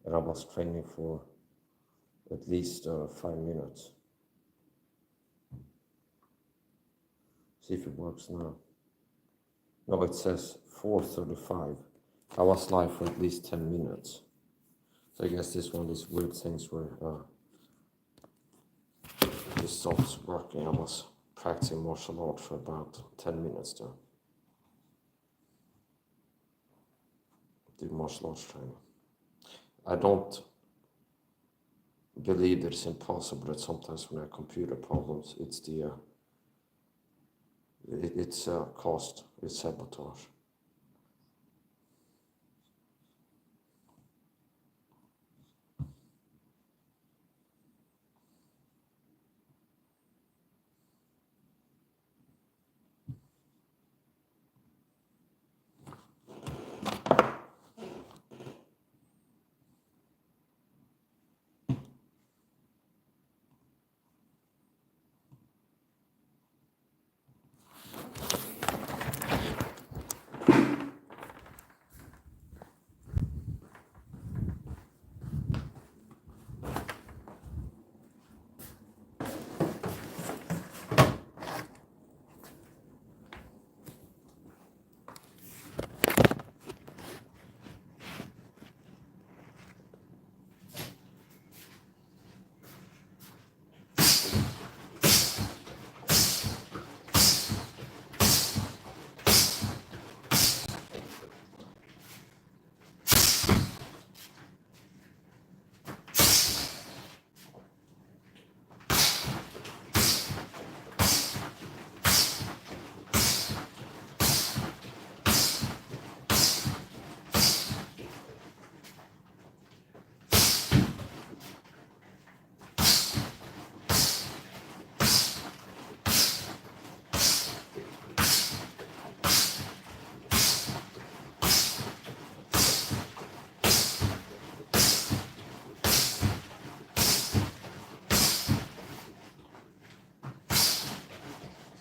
and I was training for at least 5 minutes. See if it works now. No, it says 4:35. I was live for at least 10 minutes. So I guess this one of these weird things where it stops working. I was practicing martial arts for about 10 minutes there. Do martial arts training. I don't believe that it's impossible, that sometimes when I have computer problems, it's the it's cost, it's sabotage.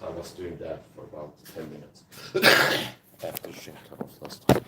I was doing that for about 10 minutes after shit cut off last time.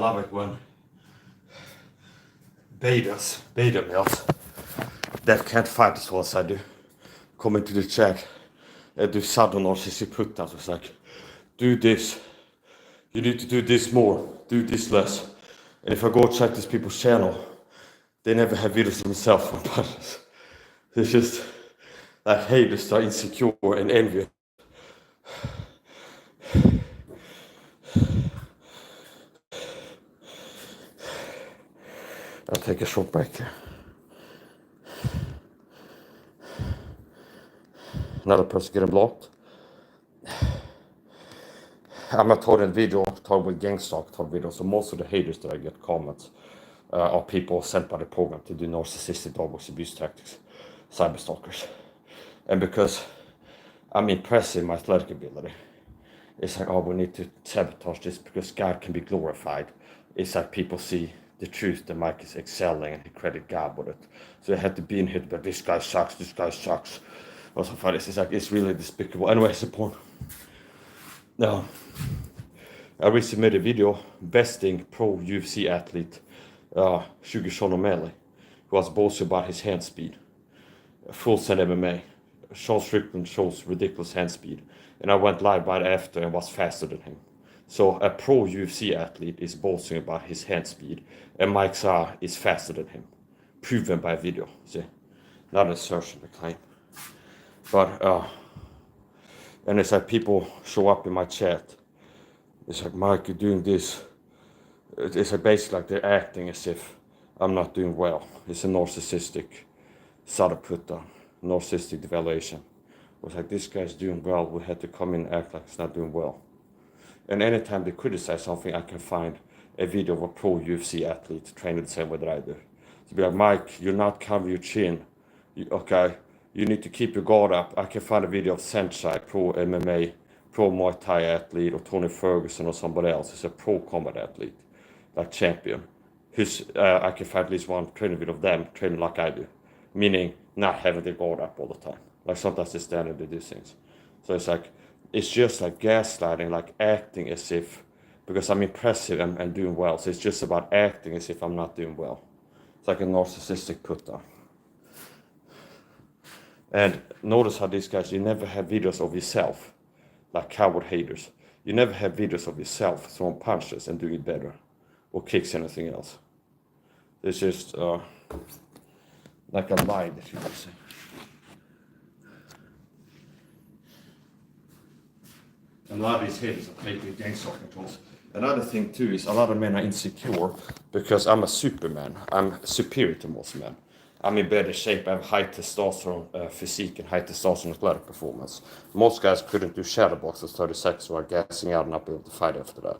love it when beta males that can't fight as well as I do come into the chat and do sudden narcissistic putters. It's like, do this, you need to do this more, do this less. And if I go check these people's channel, they never have videos of themselves on putters. It's just like haters are insecure and envious. I'll take a short break here. Another person getting blocked. I'm not talking video, talking with Gangstalking video. So most of the haters that I get comments are people sent by the program to do narcissistic dogbox abuse tactics, cyber stalkers. And because I'm impressed in my athletic ability, it's like, oh, we need to sabotage this because God can be glorified. It's like people see the truth that Mike is excelling and he credit God with it. So they had to be in here, but this guy sucks, this guy sucks. Also, it's like, it's really despicable. Anyway, it's the point. Now, I recently made a video besting pro UFC athlete Sean O'Malley, who was boasting about his hand speed. Full send MMA. Sean Strickland shows ridiculous hand speed. And I went live right after and was faster than him. So a pro UFC athlete is boasting about his hand speed, and Mike SAHA is faster than him. Proven by video. See? Not assertion, the claim. But, and it's like people show up in my chat. It's like, Mike, you're doing this. It's like basically like they're acting as if I'm not doing well. It's a narcissistic Saraputta, narcissistic devaluation. It's like, this guy's doing well, we had to come in and act like he's not doing well. And anytime they criticize something, I can find a video of a pro UFC athlete training the same way that I do. To be like, Mike, you're not covering your chin. Okay, you need to keep your guard up. I can find a video of Senchai, pro MMA, pro Muay Thai athlete, or Tony Ferguson or somebody else. He's a pro combat athlete, like champion. I can find at least one training video of them training like I do. Meaning not having their guard up all the time. Like sometimes they stand and they do things. So it's like, it's just like gaslighting, like acting as if, because I'm impressive and doing well. So it's just about acting as if I'm not doing well. It's like a narcissistic put down. And notice how these guys, you never have videos of yourself, like coward haters. You never have videos of yourself throwing punches and doing it better, or kicks, anything else. It's just like a lie that you would say. And a lot of these haters are taking Gangstalking tools. Another thing too is a lot of men are insecure because I'm a superman. I'm superior to most men. I'm in better shape. I have high testosterone physique and high testosterone athletic performance. Most guys couldn't do shadow boxes 30 seconds while gassing out and not be able to fight after that.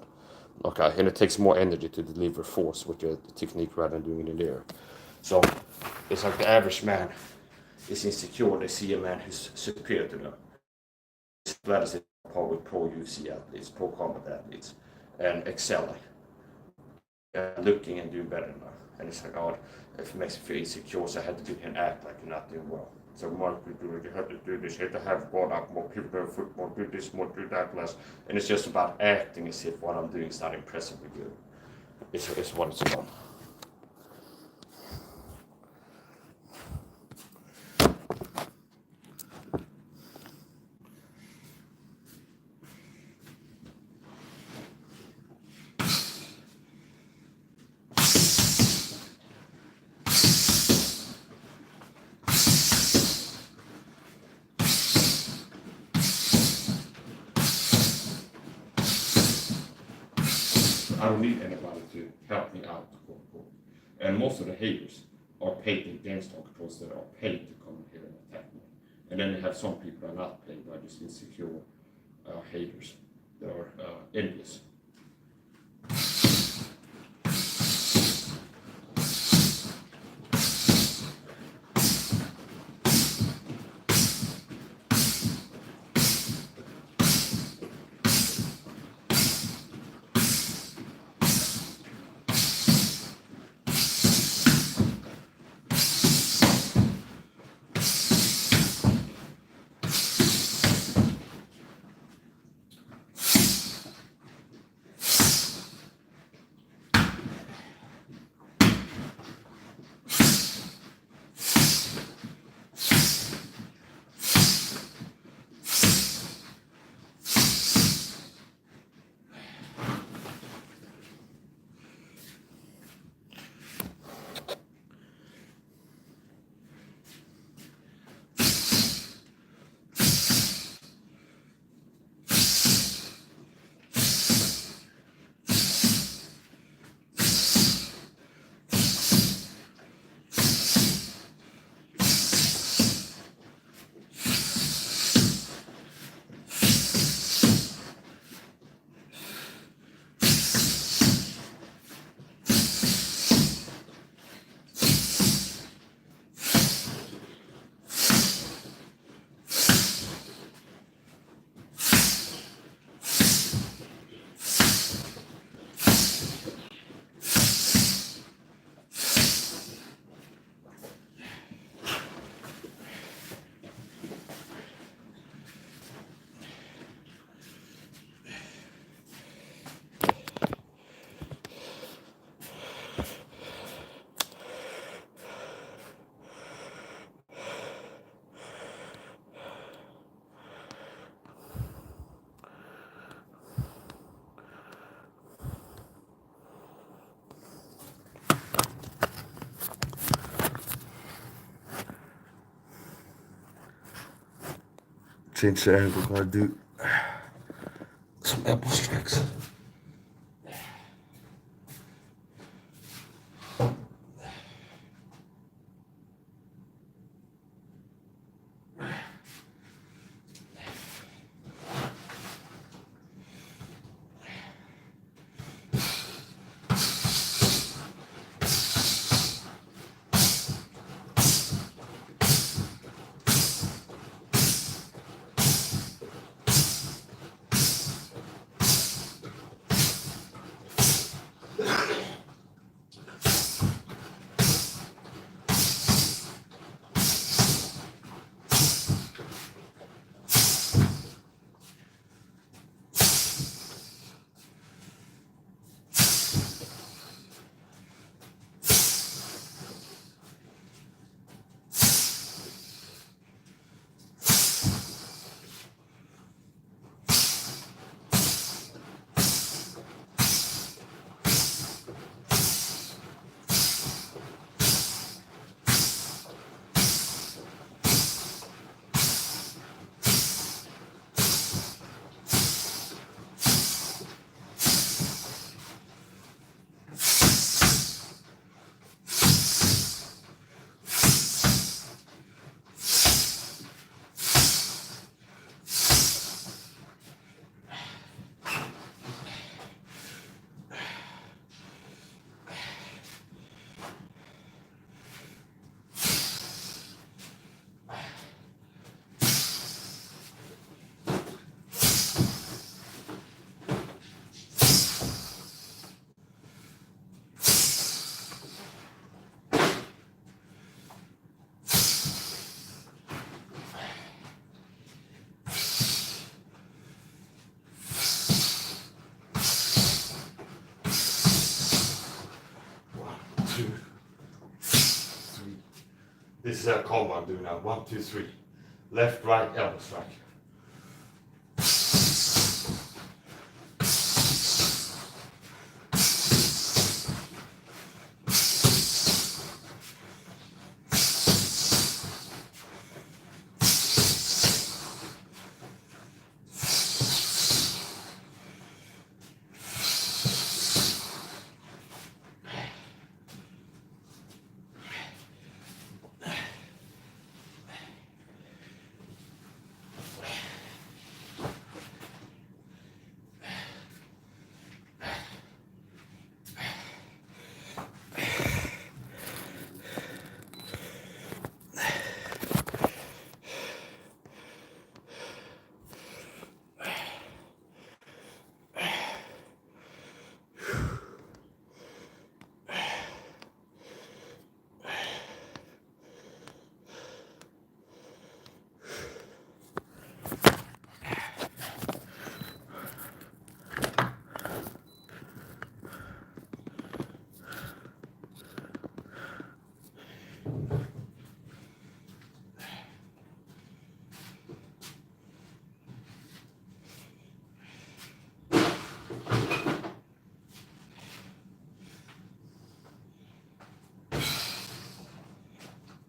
Okay, and it takes more energy to deliver force with your technique rather than doing it in the air. So it's like the average man is insecure. They see a man who's superior to them. That is it with pro UFC athletes, pro combat athletes, and excelling, looking and doing better than them. And it's like, oh, if it makes me feel insecure, so I had to do and act like you're not doing well. So more people do it, you have to do this, you have to have brought up more people do football, do this more, do that less. And it's just about acting as if what I'm doing is not impressively good. It's what it's about. I don't need anybody to help me out, quote unquote. And most of the haters are paid in Gangstalking controls that are paid to come here and attack me. And then you have some people that are not paid by just insecure haters that are envious. sinds ze eigenlijk elkaar do some apple strikes. This is a combo I'm doing now. 1, 2, 3. Left, right, elbow strike.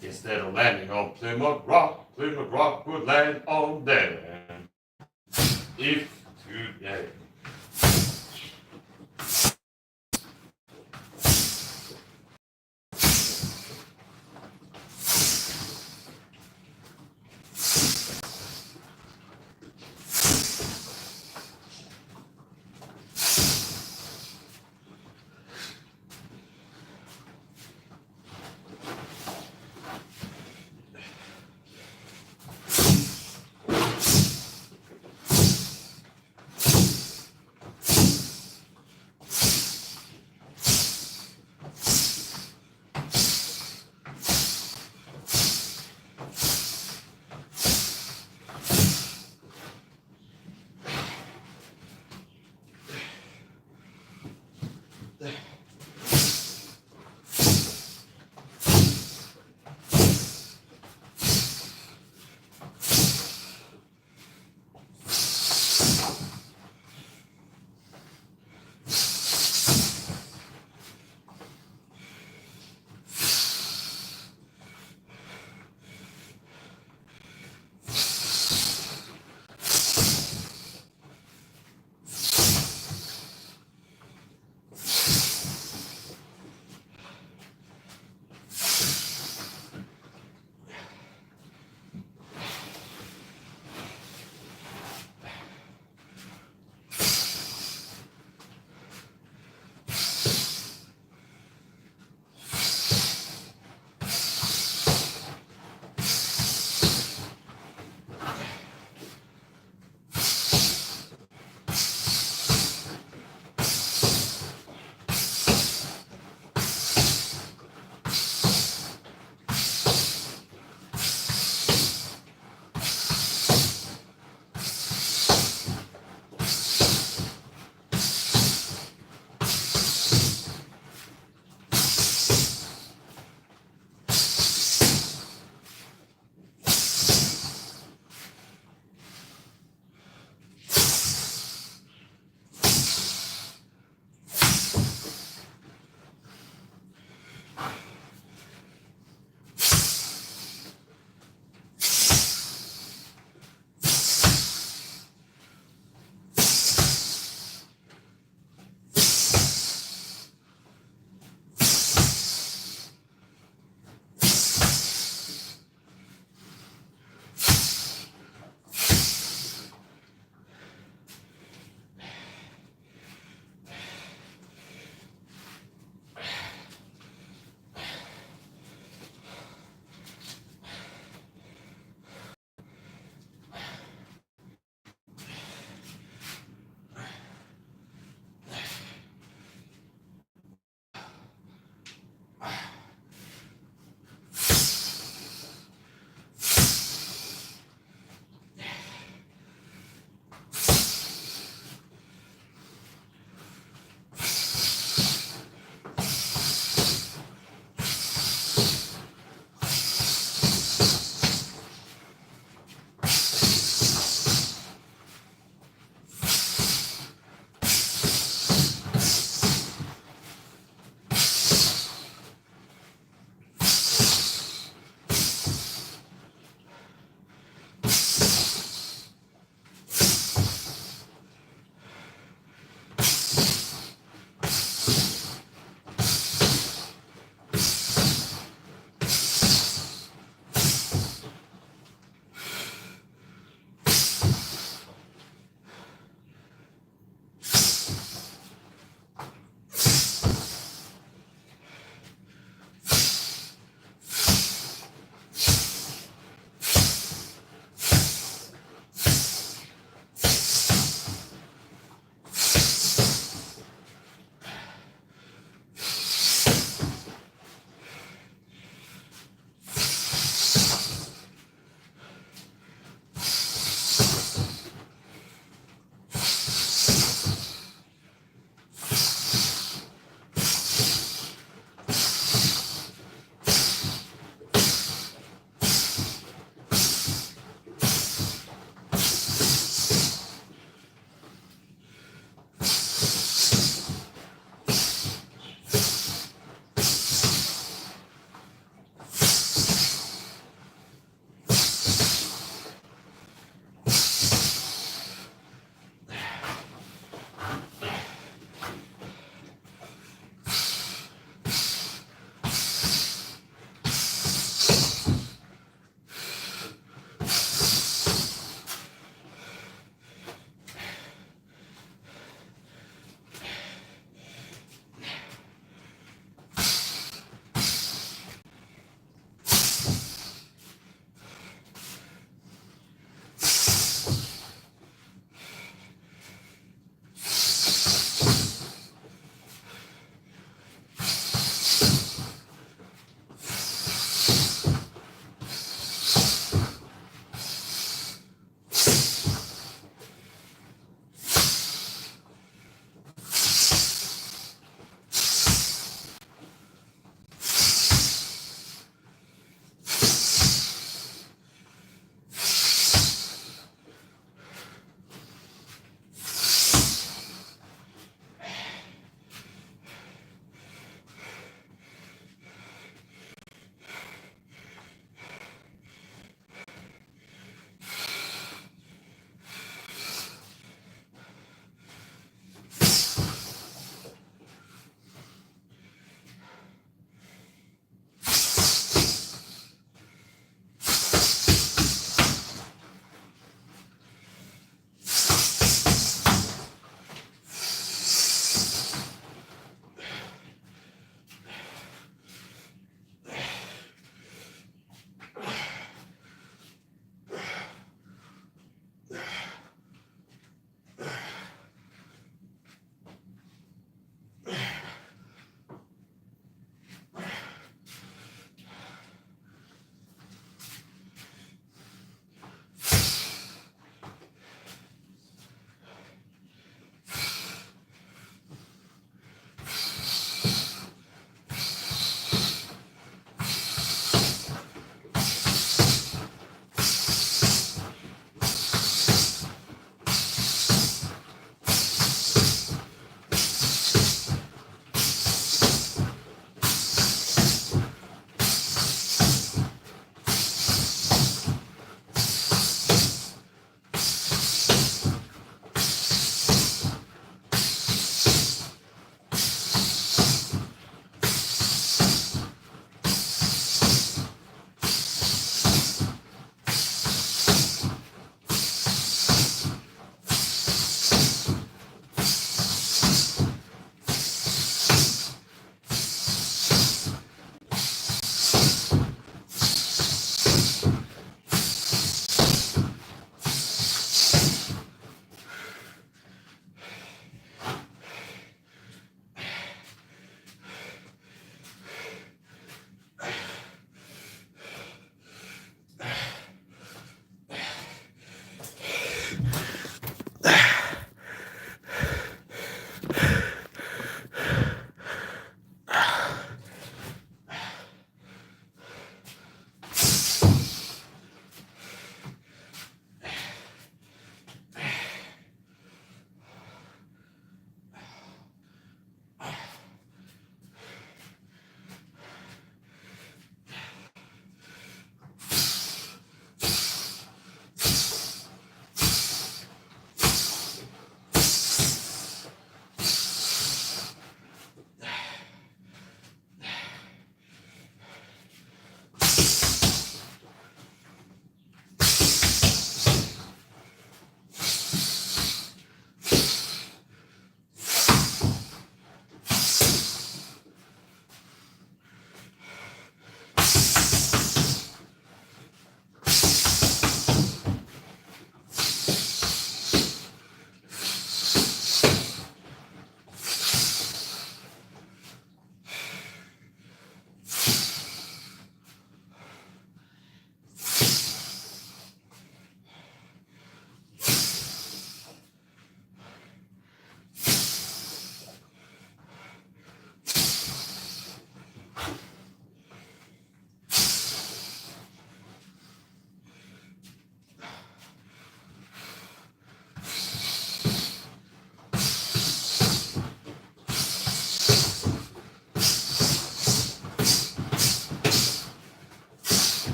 Instead of landing on Plymouth Rock would land on them. If today.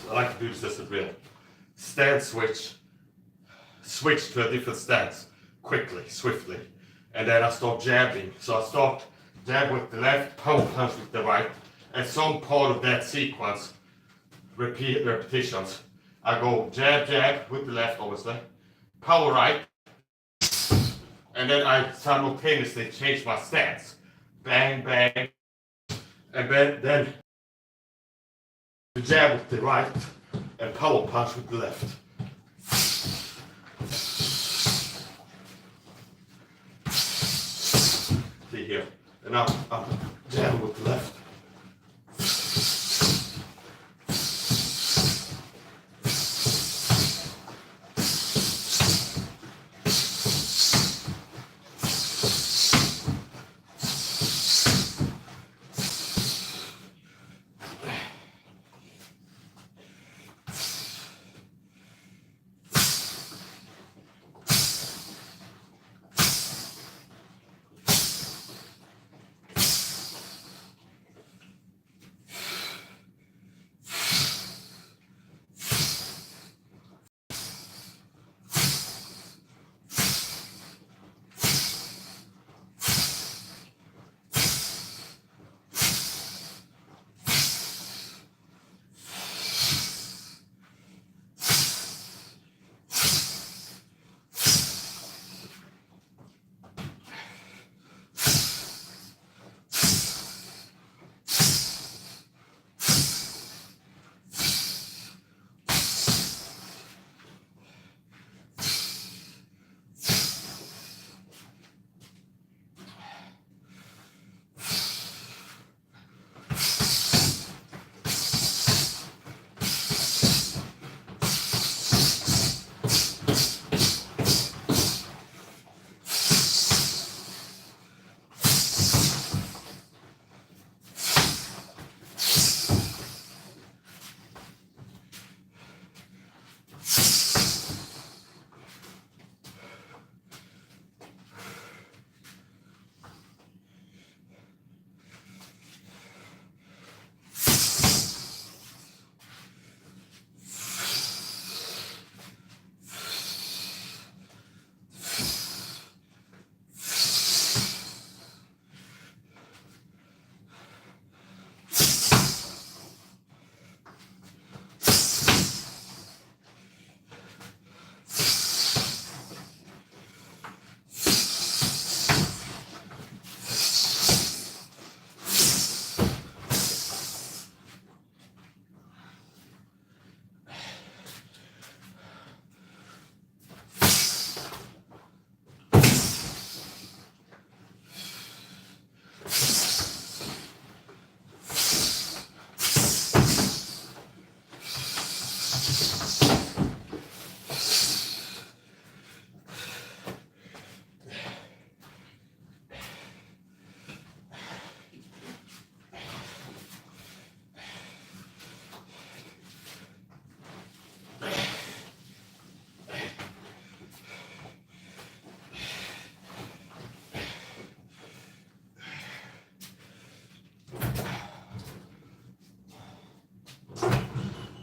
I like to do this as a drill. Stance switch to a different stance quickly, swiftly, and then I start jabbing. So I start jab with the left, power punch with the right, and some part of that sequence, repetitions. I go jab with the left, obviously, power right, and then I simultaneously change my stance. Bang, bang, and then the jab with the right, and power punch with the left. See here, and now I'm jabbing with the left.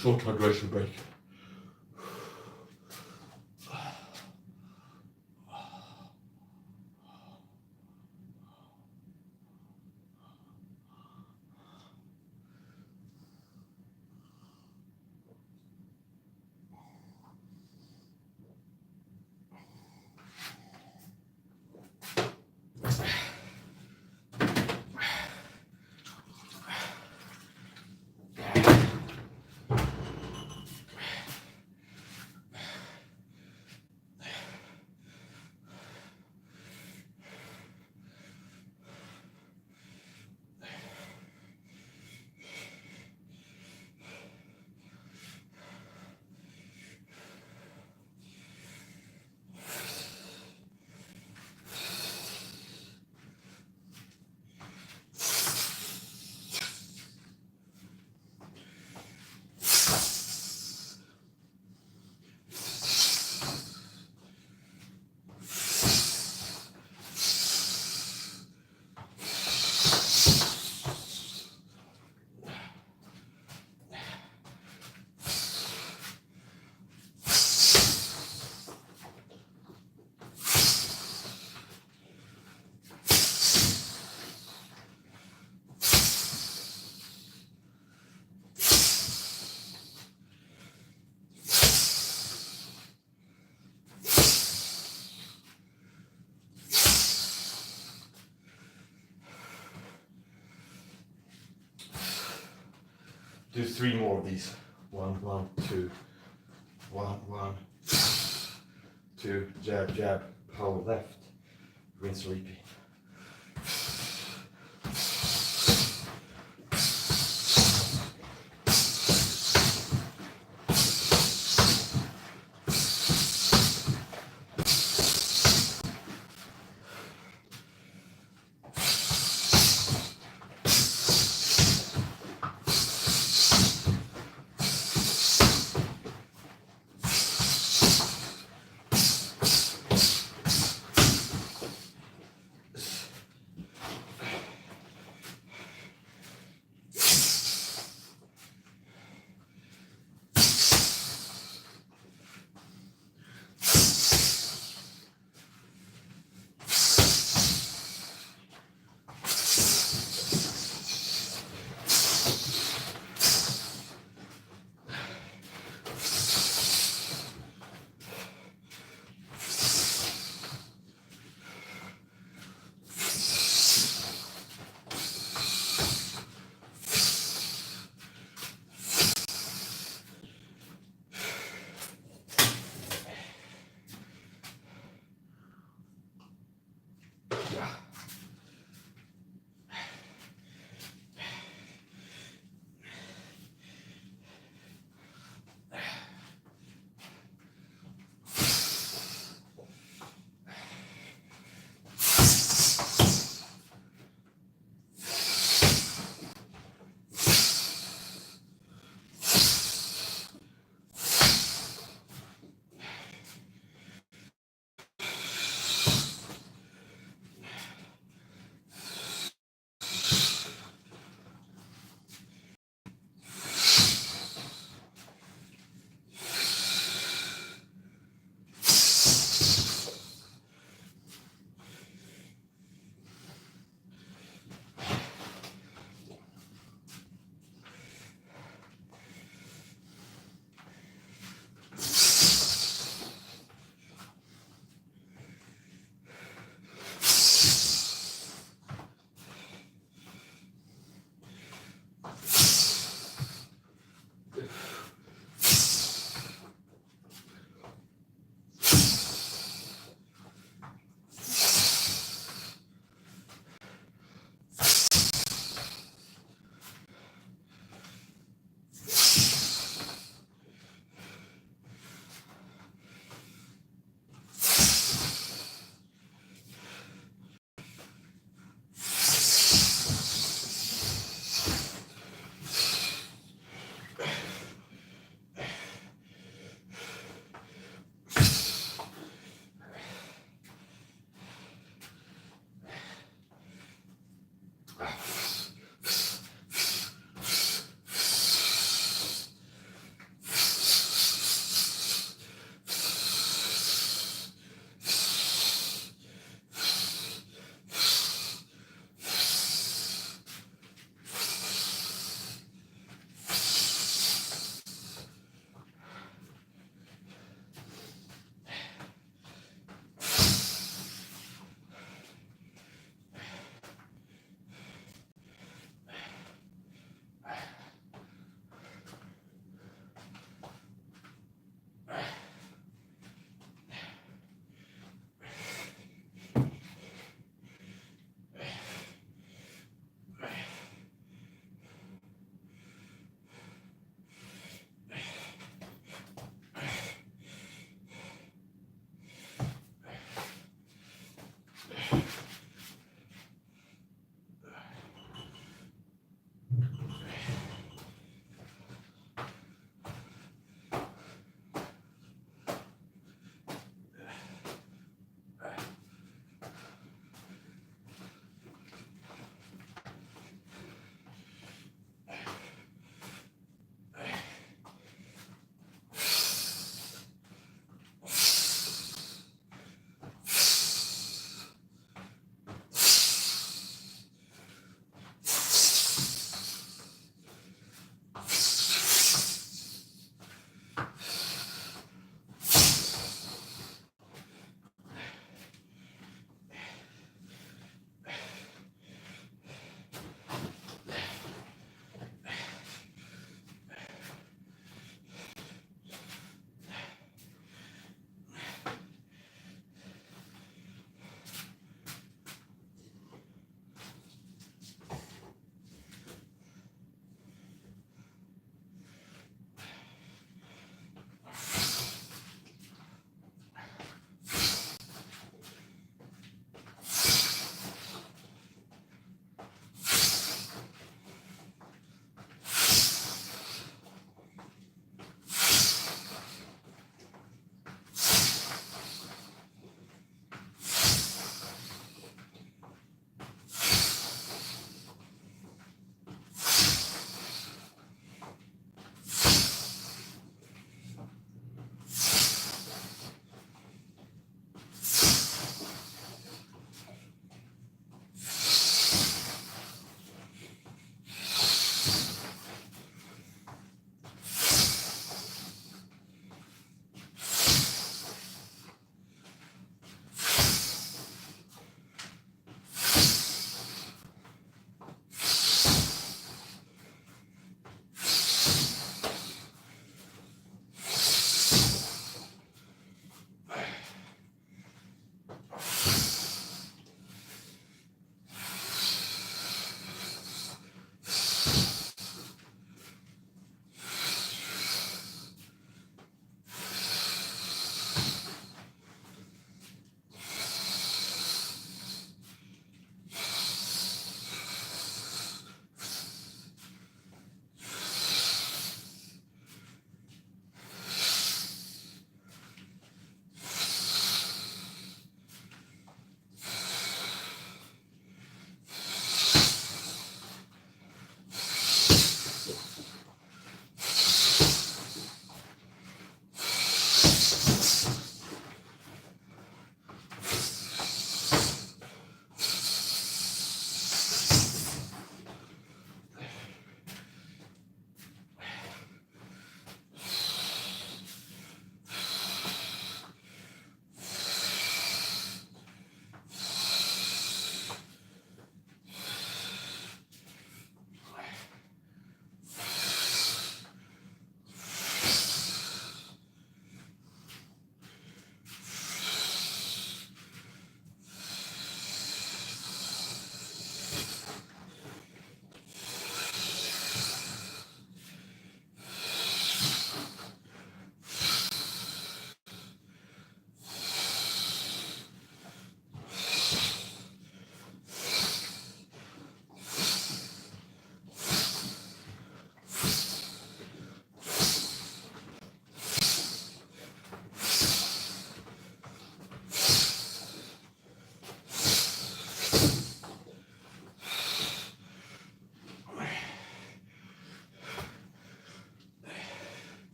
Short hydration break. do 3 more of these. 1, 1, 2, 1, 1, 2, jab, jab, power left, rinse, repeat.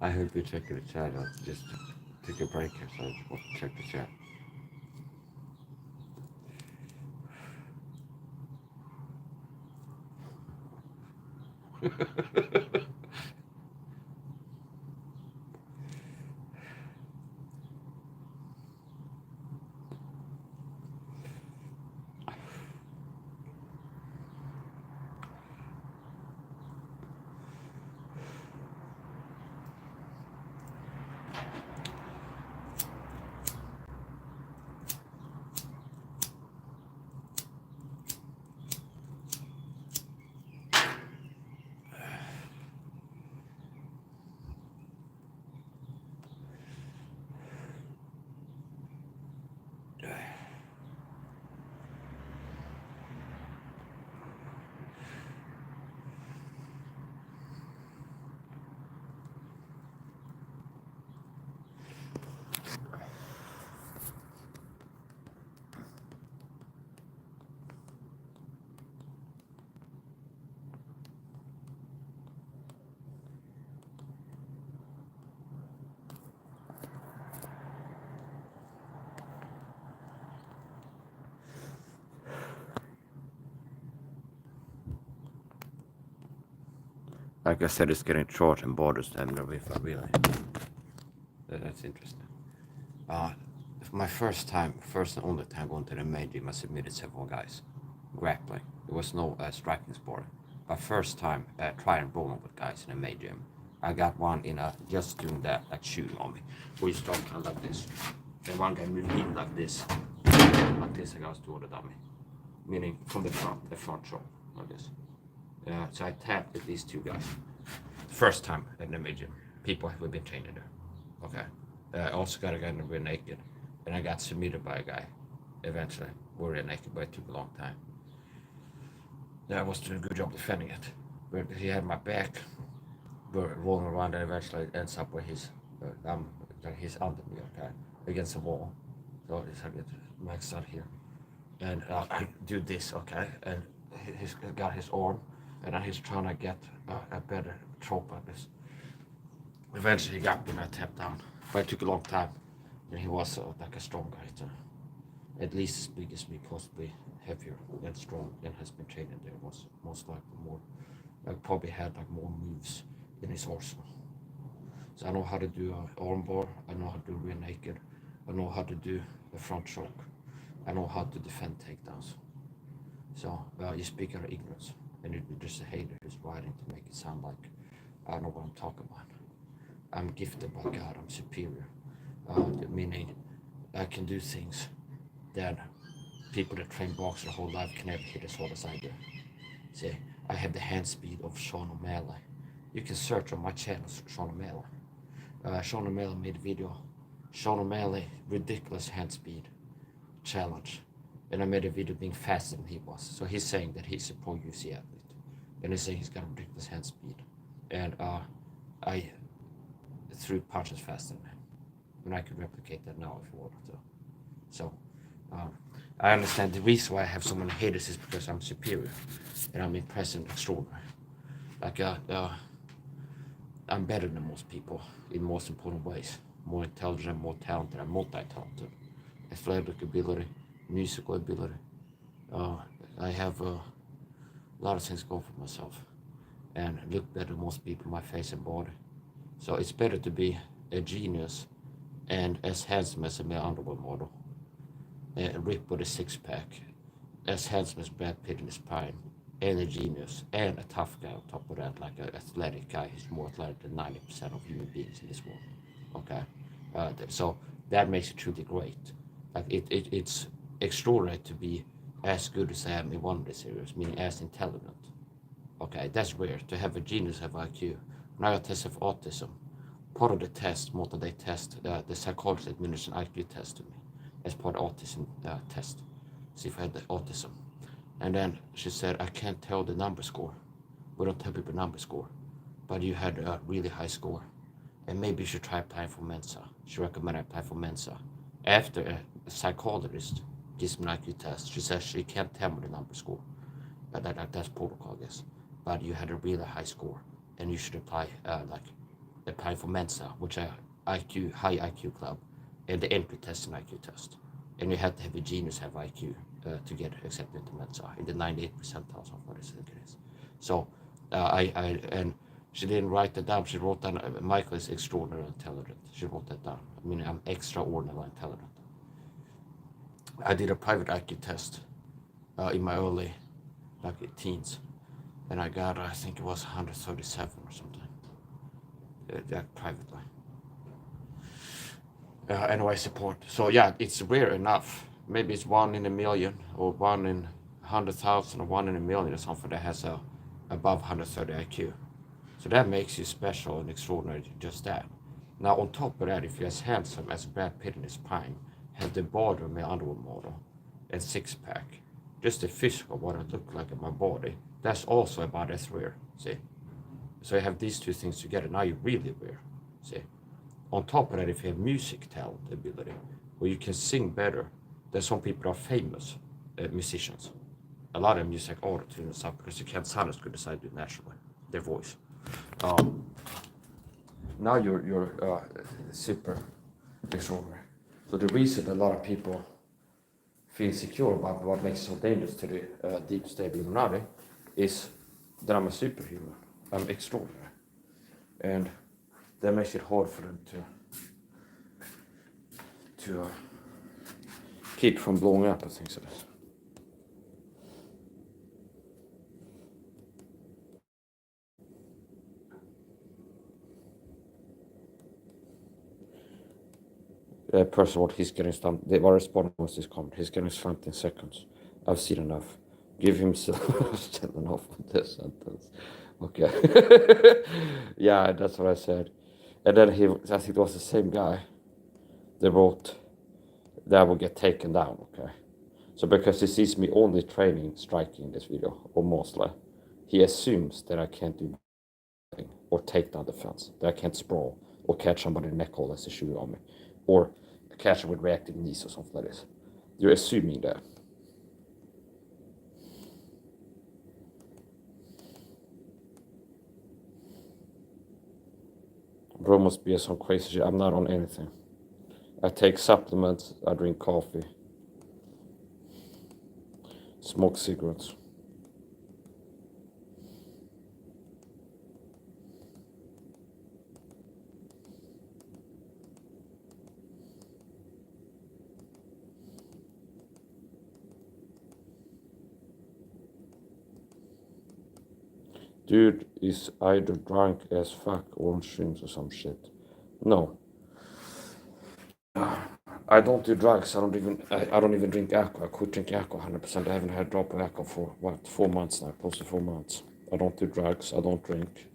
I hope you check the chat. I'll just take a break here, so I just want to check the chat. Like I said, it's getting short and borders them if I really. That's interesting. My first and only time going to the main gym, I submitted several guys. Grappling. There was no striking sport. My first time trying bowling with guys in a main gym. I got one in just doing that, like shooting on me. We start kind of like this. And one guy moved in like this. Like this, I was doing the dummy. Meaning from the front shot, like this. So I tapped with these two guys. First time in the main gym. People have been training there. Okay. I also got a guy that were naked. And I got submitted by a guy. Eventually. We were naked, but it took a long time. I was doing a good job defending it. But he had my back. We're rolling around and eventually it ends up with his under me, okay, against the wall. So I get maxed out here. And I do this, okay, and he's got his arm, and he's trying to get a better trope at this. Eventually he got me and I tapped down. But it took a long time. And he was like a stronger hitter. At least as big as me, possibly heavier and strong, and has been training there. Was most likely more. I probably had like more moves in his arsenal. So I know how to do an arm bar. I know how to do rear naked. I know how to do a front choke. I know how to defend takedowns. So you speak out of ignorance, and you're just a hater who's writing to make it sound like I know what I'm talking about. I'm gifted by God. I'm superior, meaning I can do things that people that train box their whole life can never hit as hard as I do. See, I have the hand speed of Sean O'Malley. You can search on my channel, Sean O'Malley. Sean O'Malley made a video. Sean O'Malley, ridiculous hand speed challenge. And I made a video being faster than he was. So he's saying that he's a pro UFC athlete. And he's saying he's got ridiculous hand speed. And I threw punches faster than him. And I could replicate that now if you wanted to. So I understand the reason why I have so many haters is because I'm superior. And I'm impressive and extraordinary. Like I'm better than most people in most important ways. More intelligent, more talented, I'm multi-talented. Athletic ability, musical ability. I have a lot of things going for myself. And look better than most people in my face and body. So it's better to be a genius and as handsome as a male underwear model. Ripped with a six-pack. As handsome as Brad Pitt in his prime. And a genius, and a tough guy on top of that, like an athletic guy who's more athletic than 90% of human beings in this world. Okay, so that makes it truly great. Like it's extraordinary to be as good as I am in one of the series, meaning as intelligent. Okay, that's rare to have a genius have IQ. When I got tested for autism, part of the test, multi-day test, the psychologist administered an IQ test to me as part of the autism test, see if I had the autism. And then she said, I can't tell the number score. We don't tell people number score. But you had a really high score. And maybe you should try applying for Mensa. She recommended I apply for Mensa. After a psychologist gives me an IQ test, she says she can't tell me the number score. That's protocol, I guess. But you had a really high score, and you should apply for Mensa, which is high IQ club, and the entry test and IQ test. And you had to have a genius have IQ to get accepted into Mensa in the 98th percentile of what I think it is. So and she didn't write that down. She wrote down Michael is extraordinarily intelligent. She wrote that down. I mean, I'm extraordinarily intelligent. I did a private IQ test in my early teens, and I got I think it was 137 or something. Privately. NY support. So yeah, it's rare enough. Maybe it's 1 in a million, or 1 in 100,000, or 1 in a million, or something that has a above 130 IQ. So that makes you special and extraordinary, just that. Now on top of that, if you're as handsome as Brad Pitt in his prime, have the body of my underwear model, and six-pack, just the physical, what I look like in my body, that's also about as rare, see? So you have these two things together, now you're really rare, see? On top of that, if you have music talent ability, or you can sing better, then some people are famous musicians. A lot of music auto-tune and stuff, because you can't sound as good as I do naturally, their voice. Now you're super extraordinary. So the reason a lot of people feel secure about what makes it so dangerous to the deep stable Illuminati is that I'm a superhuman. I'm extraordinary. And that makes it hard for them to keep from blowing up and things like this. First of all, he's getting stumped. They were responding with this comment. He's getting stumped in seconds. I've seen enough. Give him still enough with this sentence. Okay. Yeah, that's what I said. And then I think it was the same guy that wrote that will get taken down, okay? So because he sees me only training striking in this video, or mostly, he assumes that I can't do anything, or take down defense, that I can't sprawl, or catch somebody in the neck hole as a shoe on me, or catch him with reactive knees or something like this. You're assuming that. Bro must be some crazy shit. I'm not on anything. I take supplements, I drink coffee, smoke cigarettes. Dude is either drunk as fuck or on shrooms or some shit. No. I don't do drugs. I don't even drink alcohol. I quit drinking alcohol 100%. I haven't had a drop of alcohol for 4 months now, close to 4 months. I don't do drugs. I don't drink.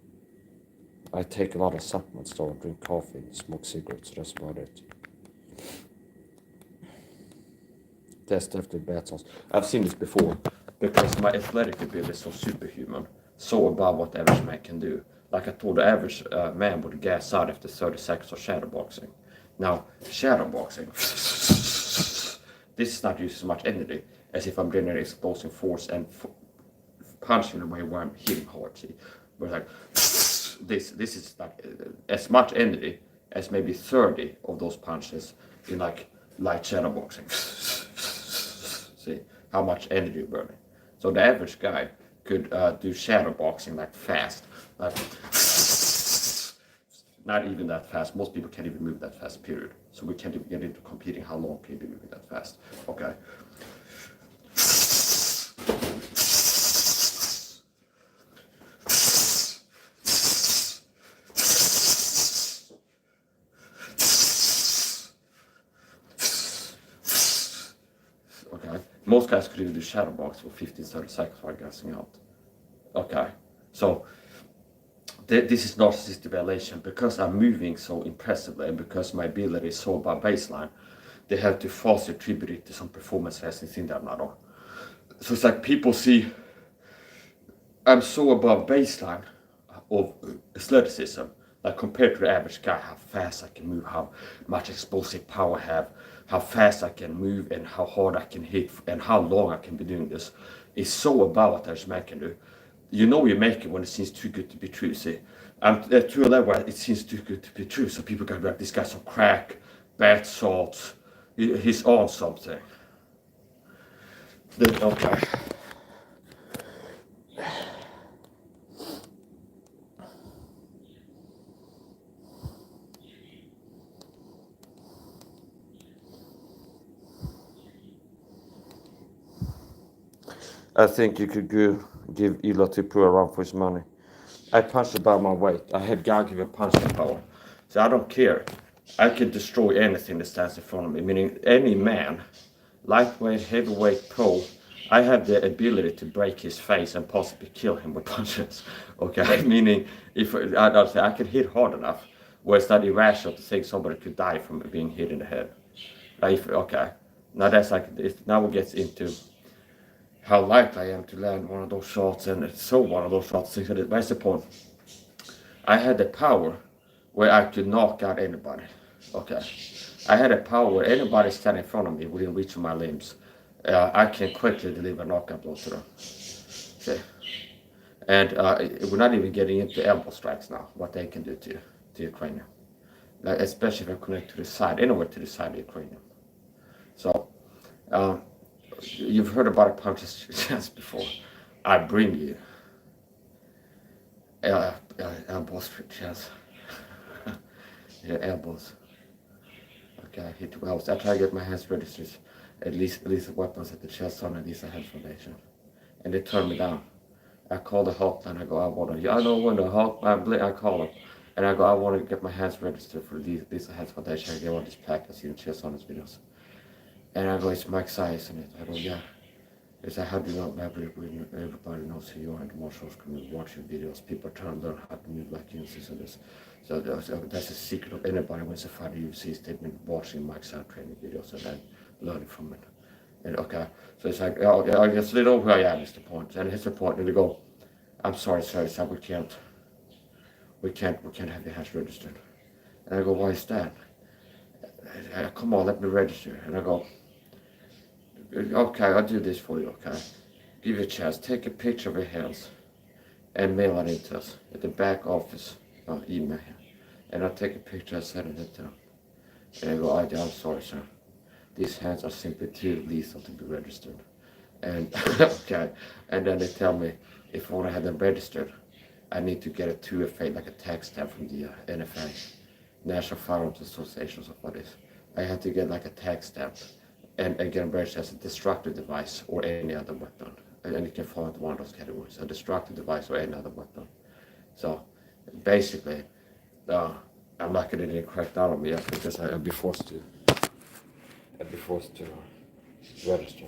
I take a lot of supplements though. I drink coffee, smoke cigarettes. That's about it. That's definitely bad sauce. I've seen this before because my athletic ability is so superhuman, so above what the average man can do. Like I told, the average man would gas out after 30 seconds of shadowboxing. Now, shadowboxing, this is not using so much energy as if I'm generating explosive force and punching in a way where I'm hitting hard. See, but like this is like as much energy as maybe 30 of those punches in like light shadowboxing. See how much energy you're burning. So the average guy could do shadowboxing like fast, like not even that fast. Most people can't even move that fast, period. So we can't even get into competing how long can you be moving that fast. Okay. Okay. Most guys could even do shadow box for 15-30 seconds while gassing out. Okay. So this is narcissistic evaluation. Because I'm moving so impressively and because my ability is so above baseline, they have to falsely attribute it to some performance enhancing thing that I'm not on. So it's like people see I'm so above baseline of athleticism, like compared to the average guy, how fast I can move, how much explosive power I have, how fast I can move and how hard I can hit and how long I can be doing this. is so about that smacking you. You know you make it when it seems too good to be true, see. And to a level it seems too good to be true, so people can be like, this guy's on crack, bath salts, he's on something. Okay. I think you could go give Ela to put around for his money. I punched above my weight. I had God-given punching power. So I don't care. I can destroy anything that stands in front of me, meaning any man, lightweight, heavyweight, pro, I have the ability to break his face and possibly kill him with punches. Okay, meaning if I can hit hard enough, where it's not irrational to think somebody could die from being hit in the head. Okay, now that's like, now it gets into how likely I am to land one of those shots, and so one of those shots. That's the point. I had the power where I could knock out anybody. Okay, I had a power where anybody standing in front of me within reach of my limbs, I can quickly deliver knockout blows to them. Okay, and we're not even getting into elbow strikes now. What they can do to your cranium, like, especially if I connect to the side, anywhere to the side of your cranium. So. You've heard about a puncher's chance before. I bring you elbows for chance. Yeah, elbows. Okay, I hit 12. I try to get my hands registered. At least weapons at the chest on, at least I have foundation. And they turn me down. I call the hotline. I go, I want to. I know when the hotline, I call them. And I go, I want to get my hands registered for these I have foundation. I get one of these plaques I see in chest on his videos. And I go, it's Mike Size in it. I go, yeah. It's like, how do you know everybody knows who you are, and the marshals come and watch your videos. People are trying to learn how to move like you and this. So that's a secret of anybody who wants to fight the UFC. They've been watching Mike Size training videos and then learning from it. And okay, so it's like, I guess they know who I am is the point. And here's the point. And they go, I'm sorry, sir, we can't have your hands registered. And I go, why is that? Come on, let me register. And I go, okay, I'll do this for you, okay? Give you a chance. Take a picture of your hands and mail it into us at the back office email. And I'll take a picture and send it to them. And I go, I'm sorry, sir. These hands are simply too lethal to be registered. And okay, and then they tell me if I want to have them registered, I need to get a 2FA, like a tax stamp from the NFA, National Firearms Association, or what it is. I had to get like a tax stamp and get them registered as a destructive device or any other weapon. And you can fall into one of those categories, a destructive device or any other weapon. So basically, I'm not going to crack down on me yet because I'll be forced to register.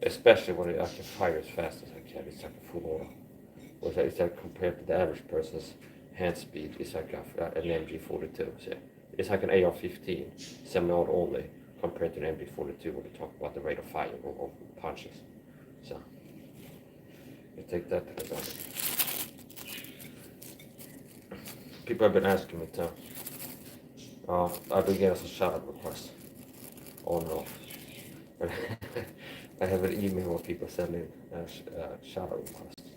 Especially when I can fire as fast as I can. It's like a full auto. It's like compared to the average person's hand speed, it's like an MG42. So it's like an AR-15, semi-auto only, compared to an MG42 when we talk about the rate of fire or punches. So you take that to the gun. People have been asking me to. I've been getting some shout-out requests on and off. I have an email where people send in shout-out requests,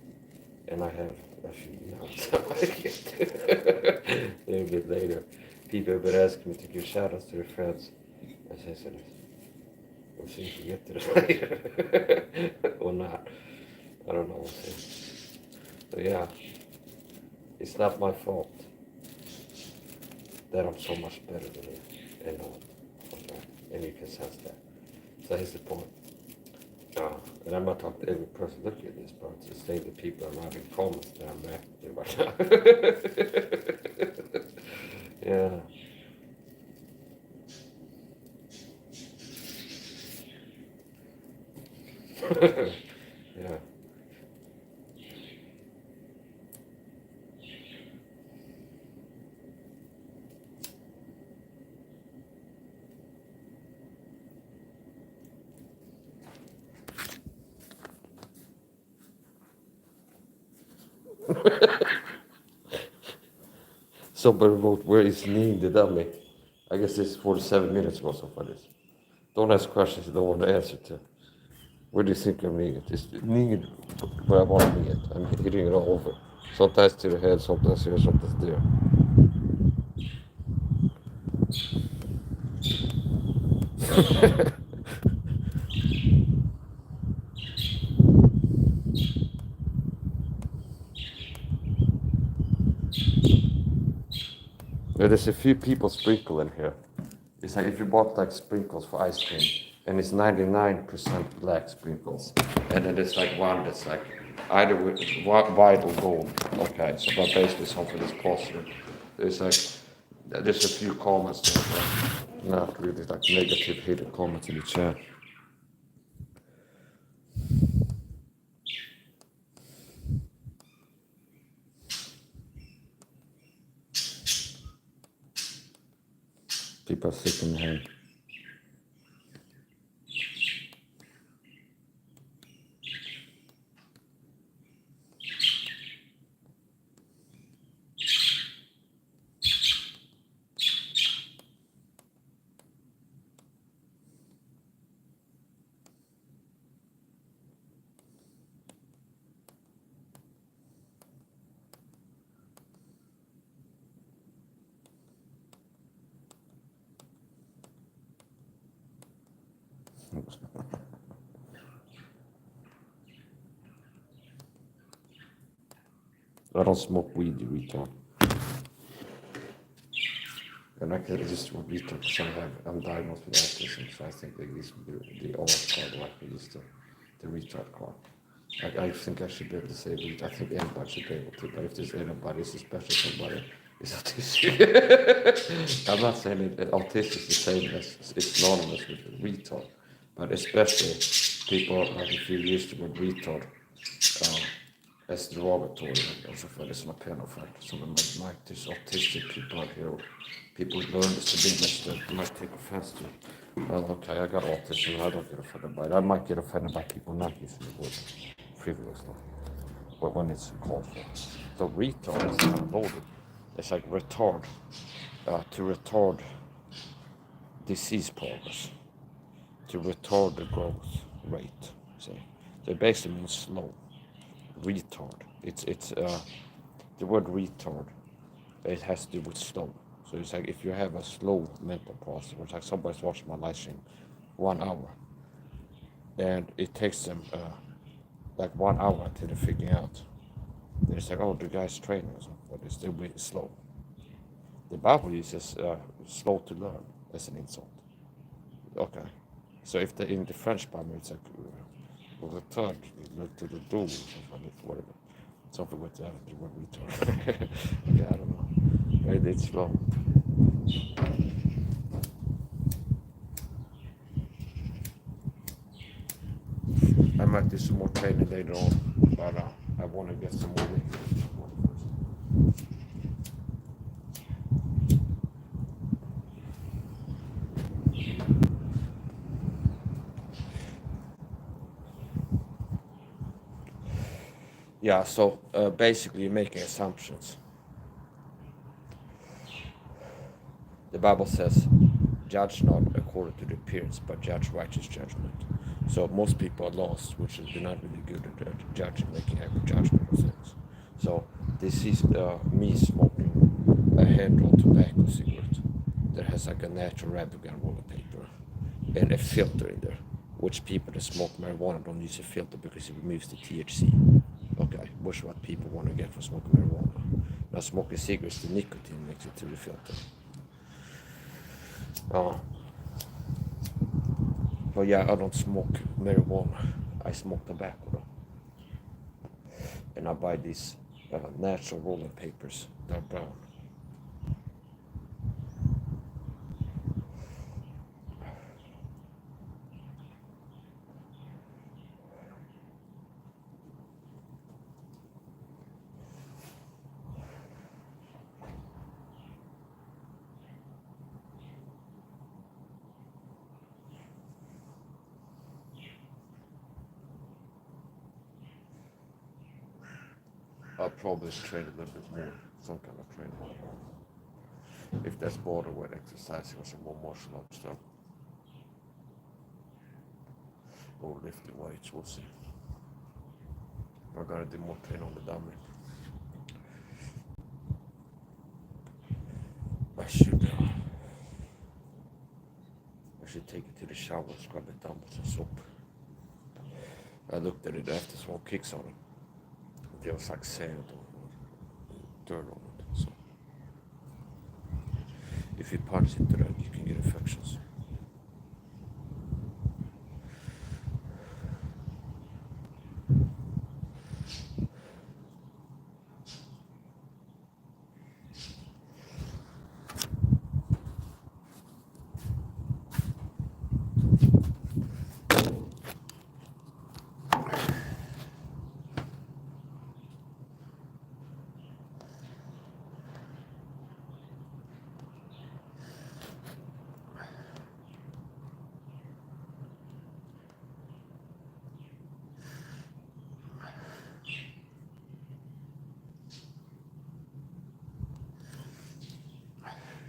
and I have a few emails. A little bit later, people have been asking me to give shout-outs to their friends. I said, we'll see if we get to this later or not. I don't know. We'll see. So yeah, it's not my fault that I'm so much better than you and know it. Okay? And you can sense that. So here's the point. And I'm not talking to every person looking at this, but to say the people are writing comments that I'm mad at right now. Yeah. Yeah. Somebody wrote, where is Neil the dummy? I guess this is 47 minutes or so for this. Don't ask questions you don't want to answer to. What do you think of me? It's me where I want to be. I'm hitting it all over. Sometimes to the head, sometimes here, sometimes there. There's a few people sprinkle in here. It's like if you bought like sprinkles for ice cream, and it's 99% black sprinkles, and then there's like one that's like either with white or gold. Okay, so but basically something that's positive. There's like there's a few comments there, but not really like negative hidden comments in the chat. People are sick in the head. I don't smoke weed, you retard. And I can just smoke weed because I'm diagnosed with autism, so I think they use the OR card like we used the retard card. I think I should be able to say weed. I think anybody should be able to, but if there's anybody, it's especially somebody is autistic. I'm not saying that autistic is the same as it's synonymous with retard, but especially people like if you use the word retard. As derogatory, alltså för det som är penofakt, som är märkt till autistic people out here, people with learning disabilities that might take offense to. Well, okay, I got autism and I don't get offended by it. I might get offended by people not using the word frivolously, but when it's called for. So retard is kind of loaded. It's like retard, to retard disease progress, to retard the growth rate. See, so it basically means slow. Retard. It's the word retard. It has to do with slow. So it's like if you have a slow mental process, it's like somebody's watching my live stream 1 hour, and it takes them like 1 hour until they figure out. And it's like, oh, the guy's training or something, but it's still really slow. The Bible uses slow to learn as an insult. Okay, so if in the French Bible it's like retard, look to the door, whatever. Something with the word retard. Okay, I don't know. Maybe it's slow. I might do some more training later on, but I want to get some more weight. Yeah, so basically you're making assumptions. The Bible says, judge not according to the appearance, but judge righteous judgment. So most people are lost, which is they're not really good at judging, making accurate judgment of things. So this is me smoking a hand-rolled tobacco cigarette that has like a natural wrapper gun roller paper and a filter in there, which people that smoke marijuana don't use a filter because it removes the THC. Okay, which is what people want to get from smoking marijuana. Now smoking cigarettes, the nicotine makes it through the filter. But yeah, I don't smoke marijuana. I smoke tobacco though. And I buy these natural rolling papers. They're brown. I'll probably train a little bit more, some kind of training. If that's borderline exercising or some more martial arts stuff. or lifting weights, we'll see. I gotta do more training on the dummy. I should take it to the shower, scrub it down with some soap. I looked at it after small kicks on it. There was like sand or dirt on it. So if you punch into that, you can get infections.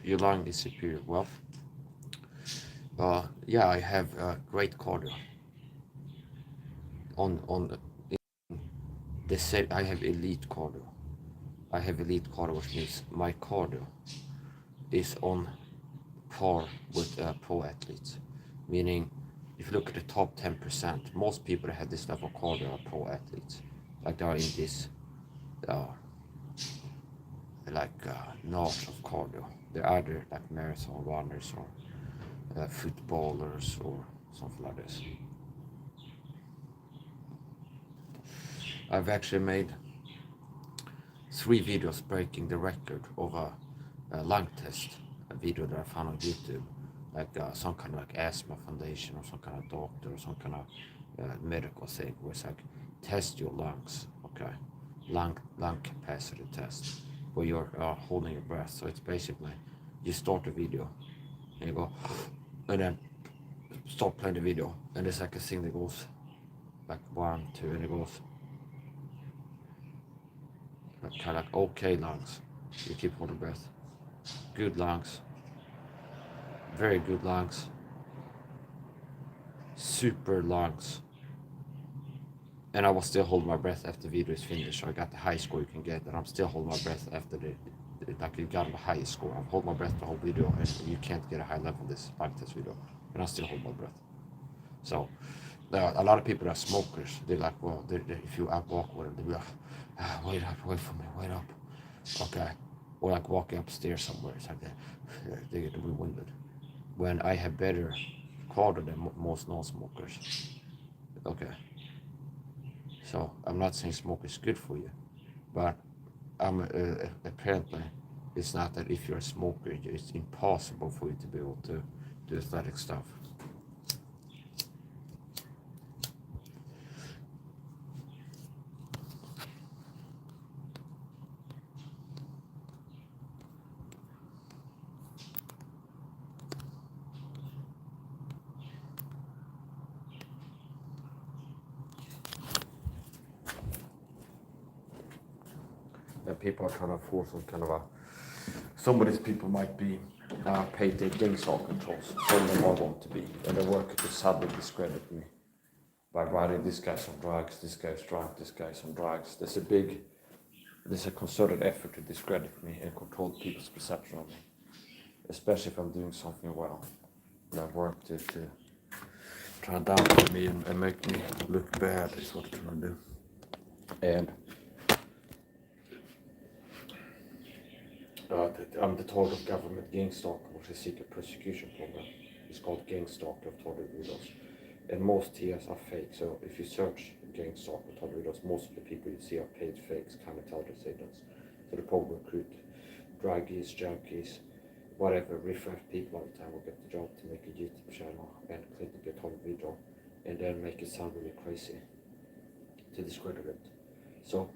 Your lung disappeared. Well, yeah, I have great cardio. They said I have elite cardio. I have elite cardio, which means my cardio is on par with pro athletes. Meaning, if you look at the top 10%, most people that have this level of cardio are pro athletes. Like they are in this, notch of cardio. They're either like marathon runners or footballers or something like this. I've actually made 3 videos breaking the record of a lung test, a video that I found on YouTube, like some kind of like asthma foundation or some kind of doctor or some kind of medical thing where it's like test your lungs, okay, lung capacity test, where you're holding your breath. So it's basically you start the video and you go and then start playing the video, and there's like a thing that goes like 1, 2, and it goes kind of like okay lungs. You keep holding breath. Good lungs. Very good lungs. Super lungs. And I was still holding my breath after the video is finished. So I got the highest score you can get, and I'm still holding my breath after like you got the highest score. I'm holding my breath the whole video, and you can't get a high level this lung test video. And I still hold my breath. So a lot of people that are smokers, they're like, well, if you walk with them, they'll be like, wait for me, wait up. Okay. Or like walking upstairs somewhere, it's like they get winded. When I have better cardio than most non-smokers. Okay. So I'm not saying smoke is good for you, but apparently it's not that if you're a smoker, it's impossible for you to be able to do athletic stuff. And people are trying to force some kind of some of these people might be paid their Gangstalking controls. Some of them I want to be, and they work to sadly discredit me by writing this guy's on drugs, this guy's drunk, this guy's on drugs. There's a concerted effort to discredit me and control people's perception of me, especially if I'm doing something well. They work to try and downplay me and make me look bad is what they're trying to do. And I'm the target of government Gangstalking, which is a secret prosecution program. It's called Gangstalking of target videos. And most TS are fake, so if you search Gangstalking of target videos, most of the people you see are paid fakes, kind of intelligence agents. So they probably recruit druggies, junkies, whatever, riff-raff people all the time will get the job to make a YouTube channel and click the target video and then make it sound really crazy to discredit it. So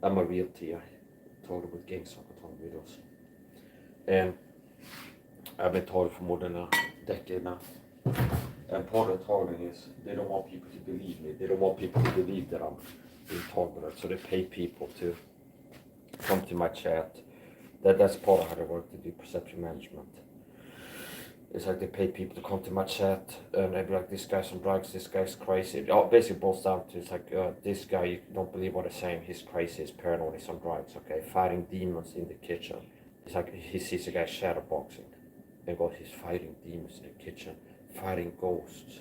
I'm a real TI. Target with Gangstalking target videos, and I've been targeted for more than a decade now. And part of the targeting is they don't want people to believe me. They don't want people to believe that I'm being targeted, so they pay people to come to my chat. That's part of how they work to do perception management. It's like they pay people to come to my chat and they be like, this guy's on drugs, this guy's crazy. It all basically boils down to, it's like, this guy, you don't believe what he's saying, he's crazy, he's paranoid, he's on drugs, okay? Fighting demons in the kitchen. It's like he sees a guy shadowboxing and goes, he's fighting demons in the kitchen, fighting ghosts,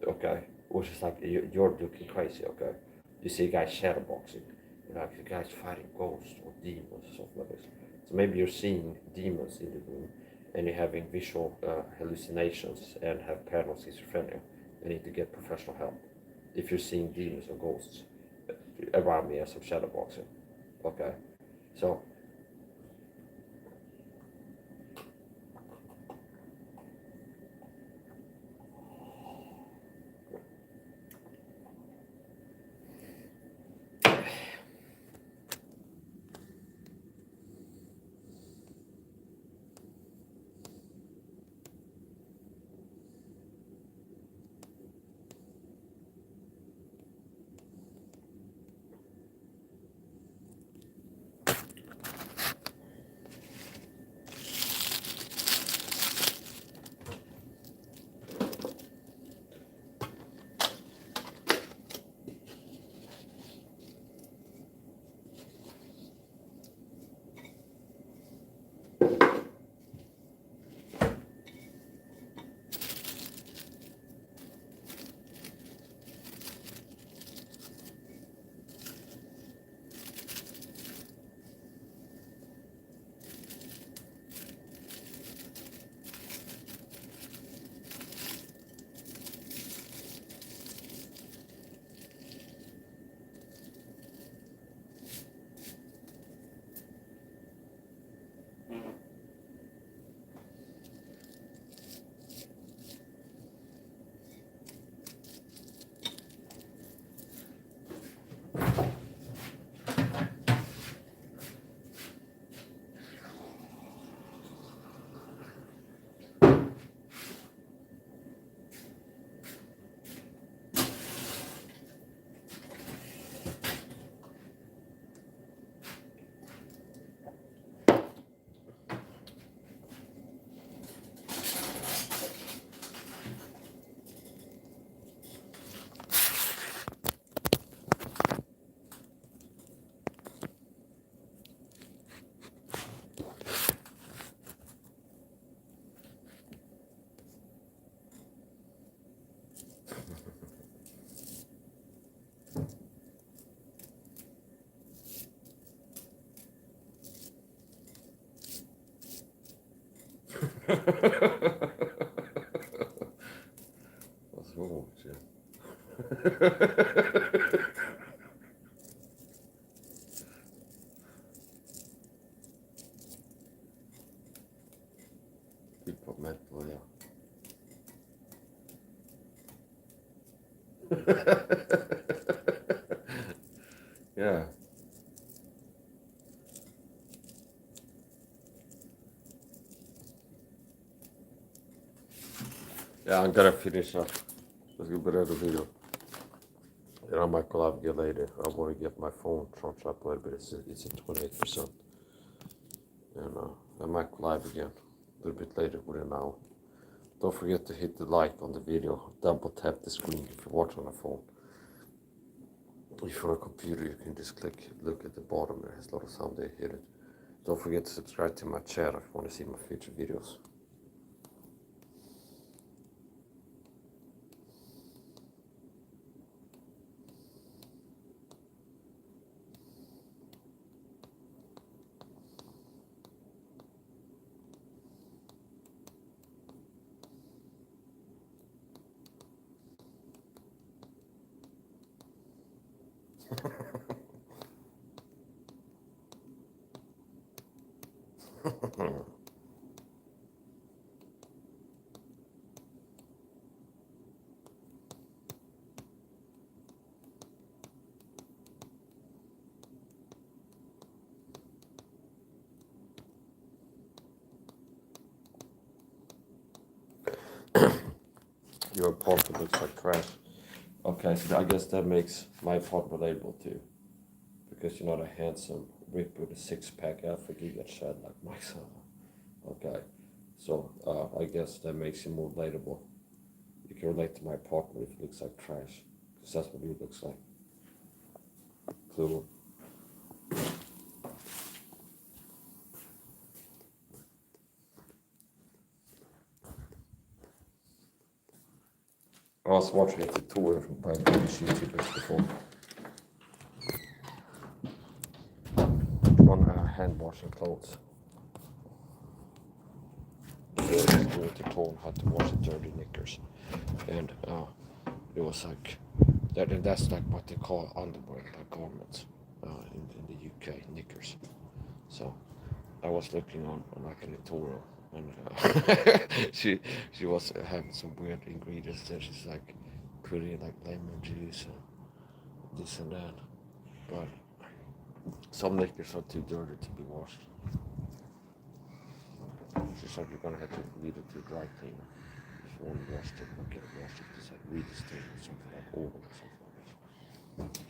okay? Which is like, you're looking crazy, okay? You see a guy shadowboxing, you're like, the guy's fighting ghosts or demons or something like this. So maybe you're seeing demons in the room and you're having visual hallucinations and have paranoid schizophrenia. You need to get professional help. If you're seeing demons or ghosts around me as I'm shadowboxing, okay? So, what's wrong with you? People mental, yeah. Yeah. Yeah, I'm gonna finish up. Let's get better at the video. And I might go live again later. I want to get my phone charged up a little bit. It's at 28%. And I might go live again a little bit later within an hour. Don't forget to hit the like on the video. Double tap the screen if you watch on a phone. If you're on a computer, you can just look at the bottom. It has a lot of sound there. Hit it. Don't forget to subscribe to my channel if you want to see my future videos. Your apartment looks like trash. Okay, so I guess that makes my apartment relatable too. Because you're not a handsome rip with a six-pack alpha giga shed like myself. Okay. So I guess that makes you more relatable. You can relate to my partner if it looks like trash, because that's what he looks like. Cool. I was watching a tutorial by British YouTubers before on hand washing clothes. Doing a tutorial on how to wash the dirty knickers, and it was like that. And that's like what they call underwear, like garments, in the UK, knickers. So I was looking on like a tutorial, and she was having some weird ingredients there. She's like putting like lemon juice and this and that, but some knickers are too dirty to be washed. She's like, you're gonna have to leave it to dry cleaner if you want to wash it, not get it washed. It's like reed stain or something like oil or something like that.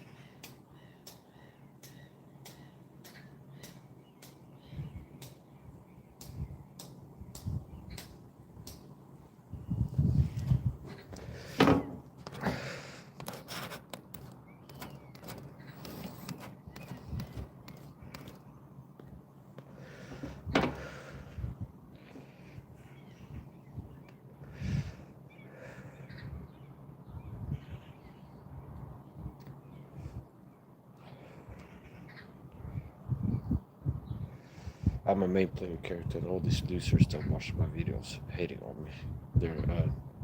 I'm a main player character, and all these losers that watch my videos hating on me. They're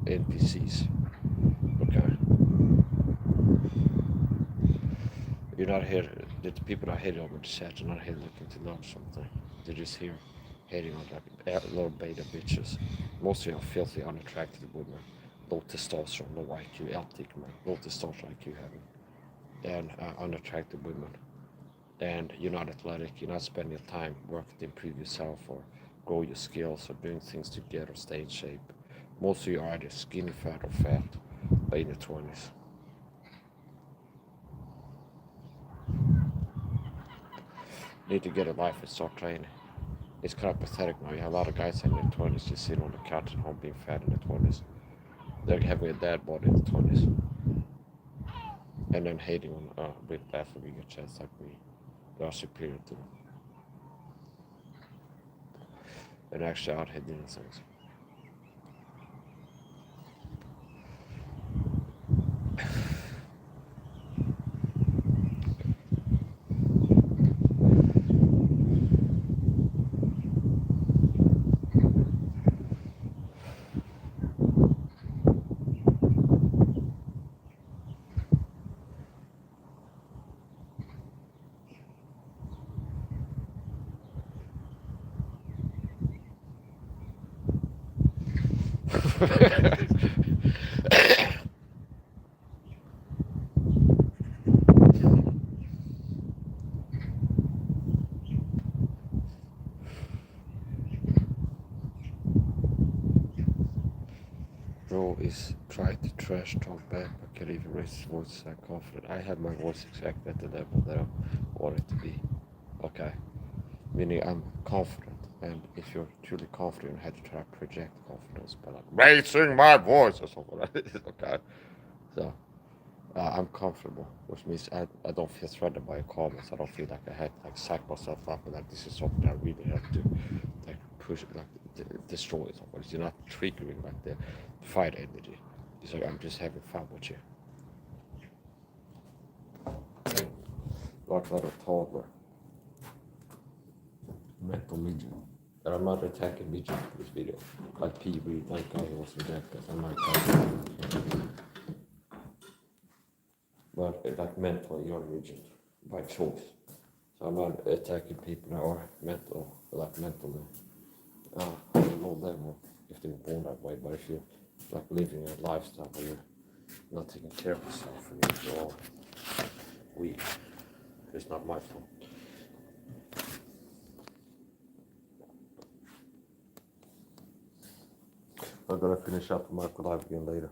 NPCs. Okay. You're not here. The people that hate on me, the chat, are not here looking to learn something. They're just here hating on like little beta bitches. Mostly are filthy, unattractive women. Low testosterone, low IQ, LTIC man, low testosterone IQ having, and unattractive women. And you're not athletic, you're not spending your time working to improve yourself or grow your skills or doing things to get or stay in shape. Most of you are either skinny fat or fat by in your 20s. Need to get a life and start training. It's kind of pathetic now. You have a lot of guys in their 20s just sitting on the couch at home being fat in their 20s. They're having a dad body in the 20s. And then hating on big athlete bigger chest like me. They are superior to them. And actually out here doing things. Bro is trying to trash talk back, but can't even raise his voice that confident. I have my voice exactly at the level that I want it to be. Okay. Meaning I'm confident, and if you're truly confident, you have to try to project confidence by like raising my voice or something like this. Okay. So I'm comfortable, which means I don't feel threatened by your comments. I don't feel like I had to like psych myself up and like this is something I really have to like push, like destroy somebody. You're not triggering like the fight energy. It's like I'm just having fun with you. Like a toddler. Mental midget. And I'm not attacking midget in this video. Like P. Reed, like guy was rejected. I'm not attacking. But like mentally, you're a midget by choice. So I'm not attacking people that are mental, like mentally. On a low level, if they were born that way. But if you're like living a lifestyle where you're not taking care of yourself and you're all weak, it's not my fault. I'm gonna finish up my live again later.